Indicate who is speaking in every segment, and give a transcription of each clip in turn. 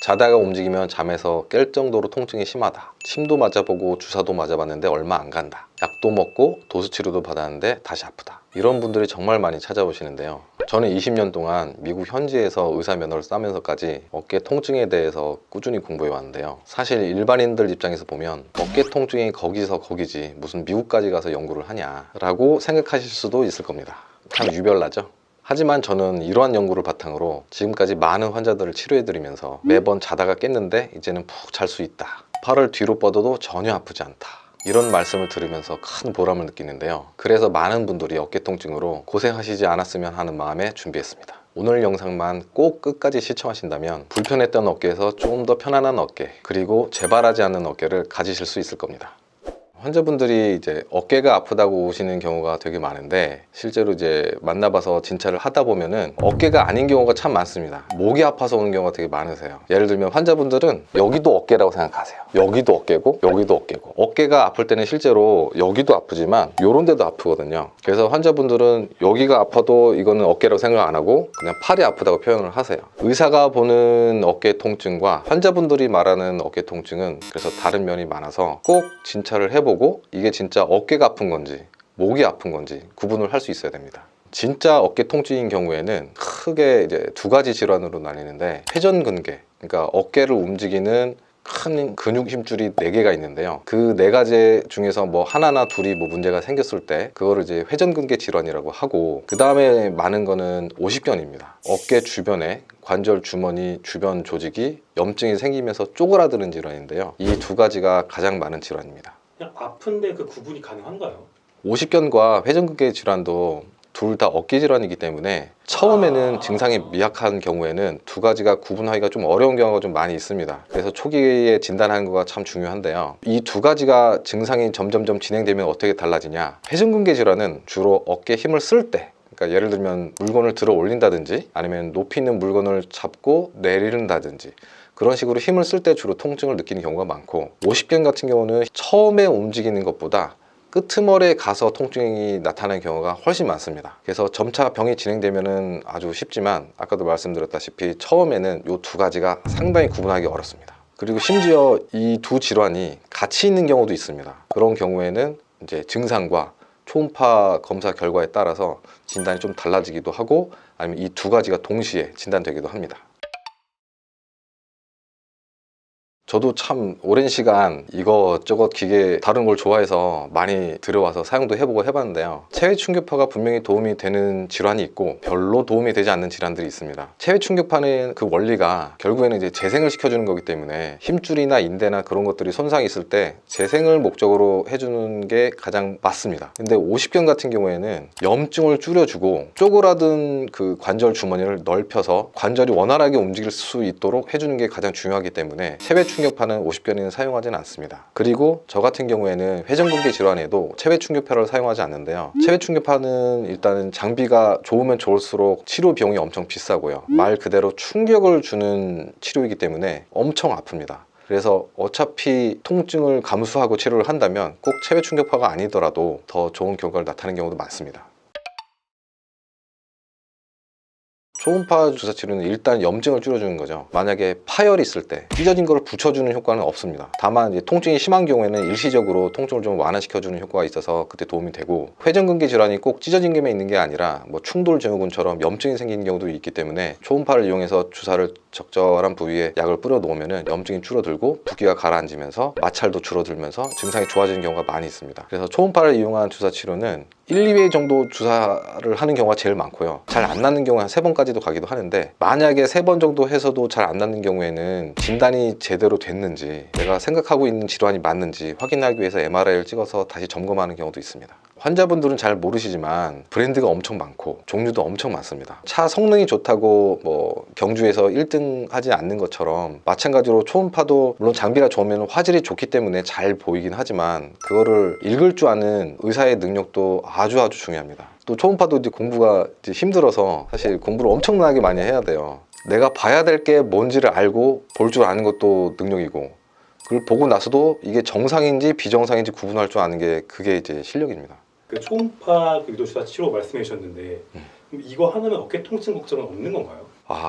Speaker 1: 자다가 움직이면 잠에서 깰 정도로 통증이 심하다. 침도 맞아보고 주사도 맞아봤는데 얼마 안 간다. 약도 먹고 도수치료도 받았는데 다시 아프다. 이런 분들이 정말 많이 찾아오시는데요. 저는 20년 동안 미국 현지에서 의사 면허를 따면서까지 어깨 통증에 대해서 꾸준히 공부해 왔는데요. 사실 일반인들 입장에서 보면 어깨 통증이 거기서 거기지 무슨 미국까지 가서 연구를 하냐라고 생각하실 수도 있을 겁니다. 참 유별나죠? 하지만 저는 이러한 연구를 바탕으로 지금까지 많은 환자들을 치료해드리면서 매번 자다가 깼는데 이제는 푹 잘 수 있다. 팔을 뒤로 뻗어도 전혀 아프지 않다. 이런 말씀을 들으면서 큰 보람을 느끼는데요. 그래서 많은 분들이 어깨 통증으로 고생하시지 않았으면 하는 마음에 준비했습니다. 오늘 영상만 꼭 끝까지 시청하신다면 불편했던 어깨에서 조금 더 편안한 어깨, 그리고 재발하지 않는 어깨를 가지실 수 있을 겁니다. 환자분들이 이제 어깨가 아프다고 오시는 경우가 되게 많은데 실제로 이제 만나봐서 진찰을 하다 보면은 어깨가 아닌 경우가 참 많습니다. 목이 아파서 오는 경우가 되게 많으세요. 예를 들면 환자분들은 여기도 어깨라고 생각하세요. 여기도 어깨고 여기도 어깨고, 어깨가 아플 때는 실제로 여기도 아프지만 요런 데도 아프거든요. 그래서 환자분들은 여기가 아파도 이거는 어깨라고 생각 안 하고 그냥 팔이 아프다고 표현을 하세요. 의사가 보는 어깨 통증과 환자분들이 말하는 어깨 통증은 그래서 다른 면이 많아서 꼭 진찰을 해보고 이게 진짜 어깨가 아픈 건지 목이 아픈 건지 구분을 할 수 있어야 됩니다. 진짜 어깨 통증인 경우에는 크게 이제 두 가지 질환으로 나뉘는데, 회전근개, 그러니까 어깨를 움직이는 큰 근육 힘줄이 4개가 있는데요. 그 4가지 중에서 뭐 하나나 둘이 뭐 문제가 생겼을 때 그거를 이제 회전근개 질환이라고 하고, 그 다음에 많은 거는 오십견입니다. 어깨 주변에 관절 주머니 주변 조직이 염증이 생기면서 쪼그라드는 질환인데요. 이 두 가지가 가장 많은 질환입니다.
Speaker 2: 그냥 아픈데 그 구분이 가능한가요?
Speaker 1: 오십견과 회전근개 질환도 둘 다 어깨 질환이기 때문에 처음에는 증상이 미약한 경우에는 두 가지가 구분하기가 좀 어려운 경우가 좀 많이 있습니다. 그래서 초기에 진단하는 거가 참 중요한데요. 이 두 가지가 증상이 점점점 진행되면 어떻게 달라지냐, 회전근개 질환은 주로 어깨에 힘을 쓸 때, 그러니까 예를 들면 물건을 들어 올린다든지 아니면 높이 있는 물건을 잡고 내리는다든지 그런 식으로 힘을 쓸 때 주로 통증을 느끼는 경우가 많고, 오십견 같은 경우는 처음에 움직이는 것보다 끄트머리에 가서 통증이 나타나는 경우가 훨씬 많습니다. 그래서 점차 병이 진행되면 아주 쉽지만 아까도 말씀드렸다시피 처음에는 이 두 가지가 상당히 구분하기 어렵습니다. 그리고 심지어 이 두 질환이 같이 있는 경우도 있습니다. 그런 경우에는 이제 증상과 초음파 검사 결과에 따라서 진단이 좀 달라지기도 하고, 아니면 이 두 가지가 동시에 진단되기도 합니다. 저도 참 오랜 시간 이것저것 기계 다른 걸 좋아해서 많이 들어와서 사용도 해보고 해봤는데요. 체외 충격파가 분명히 도움이 되는 질환이 있고 별로 도움이 되지 않는 질환들이 있습니다. 체외 충격파는 그 원리가 결국에는 이제 재생을 시켜주는 거기 때문에 힘줄이나 인대나 그런 것들이 손상이 있을 때 재생을 목적으로 해주는 게 가장 맞습니다. 근데 오십견 같은 경우에는 염증을 줄여주고 쪼그라든 그 관절 주머니를 넓혀서 관절이 원활하게 움직일 수 있도록 해주는 게 가장 중요하기 때문에 체외 충격파는 오십견에는 사용하지는 않습니다. 그리고 저 같은 경우에는 회전근개 질환에도 체외 충격파를 사용하지 않는데요. 체외 충격파는 일단은 장비가 좋으면 좋을수록 치료 비용이 엄청 비싸고요. 말 그대로 충격을 주는 치료이기 때문에 엄청 아픕니다. 그래서 어차피 통증을 감수하고 치료를 한다면 꼭 체외 충격파가 아니더라도 더 좋은 결과를 나타내는 경우도 많습니다. 초음파 주사 치료는 일단 염증을 줄여주는 거죠. 만약에 파열이 있을 때 찢어진 거를 붙여주는 효과는 없습니다. 다만 이제 통증이 심한 경우에는 일시적으로 통증을 좀 완화시켜주는 효과가 있어서 그때 도움이 되고, 회전근개 질환이 꼭 찢어진 점에 있는 게 아니라 뭐 충돌 증후군처럼 염증이 생기는 경우도 있기 때문에 초음파를 이용해서 주사를 적절한 부위에 약을 뿌려 놓으면 염증이 줄어들고 붓기가 가라앉으면서 마찰도 줄어들면서 증상이 좋아지는 경우가 많이 있습니다. 그래서 초음파를 이용한 주사 치료는 1, 2회 정도 주사를 하는 경우가 제일 많고요. 잘 안 낫는 경우는 한 3번까지도 가기도 하는데, 만약에 3번 정도 해서도 잘 안 낫는 경우에는 진단이 제대로 됐는지, 내가 생각하고 있는 질환이 맞는지 확인하기 위해서 MRI를 찍어서 다시 점검하는 경우도 있습니다. 환자분들은 잘 모르시지만 브랜드가 엄청 많고 종류도 엄청 많습니다. 차 성능이 좋다고 뭐 경주에서 1등 하지 않는 것처럼 마찬가지로 초음파도 물론 장비가 좋으면 화질이 좋기 때문에 잘 보이긴 하지만 그거를 읽을 줄 아는 의사의 능력도 아주 중요합니다. 또 초음파도 이제 공부가 이제 힘들어서 사실 공부를 엄청나게 많이 해야 돼요. 내가 봐야 될 게 뭔지를 알고 볼 줄 아는 것도 능력이고, 그걸 보고 나서도 이게 정상인지 비정상인지 구분할 줄 아는 게 그게 이제 실력입니다.
Speaker 2: 그 초음파 유도주사 치료 말씀해 주셨는데 그럼 이거 하나면 어깨 통증 걱정은 없는 건가요?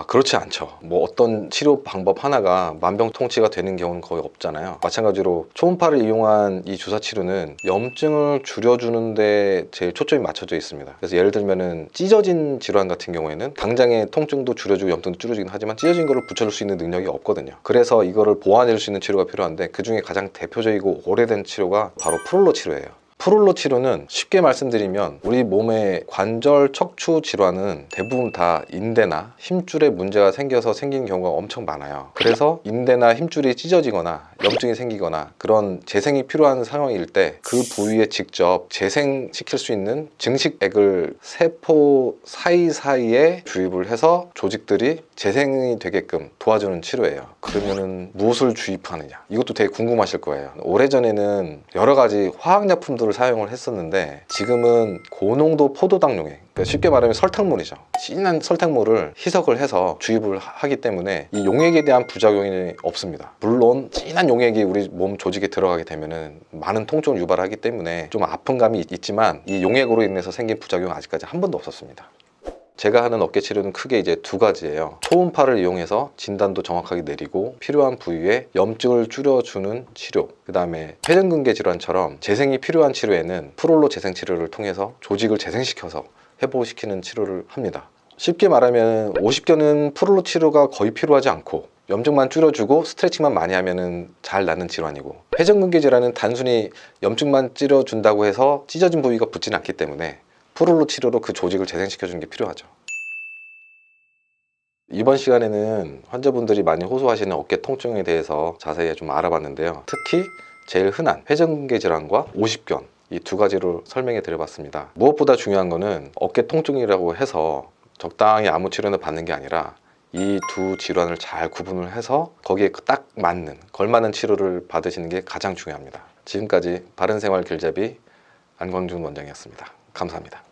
Speaker 1: 그렇지 않죠. 뭐 어떤 치료 방법 하나가 만병통치가 되는 경우는 거의 없잖아요. 마찬가지로 초음파를 이용한 이 주사 치료는 염증을 줄여주는데 제일 초점이 맞춰져 있습니다. 그래서 예를 들면은 찢어진 질환 같은 경우에는 당장의 통증도 줄여주고 염증도 줄여주긴 하지만 찢어진 거를 붙여줄 수 있는 능력이 없거든요. 그래서 이거를 보완해줄 수 있는 치료가 필요한데 그 중에 가장 대표적이고 오래된 치료가 바로 프롤로 치료예요. 프롤로 치료는 쉽게 말씀드리면 우리 몸의 관절 척추 질환은 대부분 다 인대나 힘줄에 문제가 생겨서 생긴 경우가 엄청 많아요. 그래서 인대나 힘줄이 찢어지거나 염증이 생기거나 그런 재생이 필요한 상황일 때 그 부위에 직접 재생시킬 수 있는 증식액을 세포 사이사이에 주입을 해서 조직들이 재생이 되게끔 도와주는 치료예요. 그러면은 무엇을 주입하느냐? 이것도 되게 궁금하실 거예요. 오래전에는 여러 가지 화학약품들을 사용을 했었는데 지금은 고농도 포도당용액, 그러니까 쉽게 말하면 설탕물이죠. 진한 설탕물을 희석을 해서 주입을 하기 때문에 이 용액에 대한 부작용이 없습니다. 물론 진한 용액이 우리 몸 조직에 들어가게 되면은 많은 통증을 유발하기 때문에 좀 아픈 감이 있지만 이 용액으로 인해서 생긴 부작용은 아직까지 한 번도 없었습니다. 제가 하는 어깨 치료는 크게 이제 두 가지예요. 초음파를 이용해서 진단도 정확하게 내리고 필요한 부위에 염증을 줄여주는 치료, 그 다음에 회전근개 질환처럼 재생이 필요한 치료에는 프롤로 재생 치료를 통해서 조직을 재생시켜서 회복시키는 치료를 합니다. 쉽게 말하면 50견은 프롤로 치료가 거의 필요하지 않고 염증만 줄여주고 스트레칭만 많이 하면 잘 낫는 질환이고, 회전근개 질환은 단순히 염증만 찌려준다고 해서 찢어진 부위가 붙지는 않기 때문에 프롤로 치료로 그 조직을 재생시켜주는 게 필요하죠. 이번 시간에는 환자분들이 많이 호소하시는 어깨 통증에 대해서 자세히 좀 알아봤는데요. 특히 제일 흔한 회전근개 질환과 50견, 이 두 가지로 설명해 드려봤습니다. 무엇보다 중요한 거는 어깨 통증이라고 해서 적당히 아무 치료는 받는 게 아니라 이 두 질환을 잘 구분을 해서 거기에 딱 맞는, 걸맞는 치료를 받으시는 게 가장 중요합니다. 지금까지 바른생활 길잡이 안광준 원장이었습니다. 감사합니다.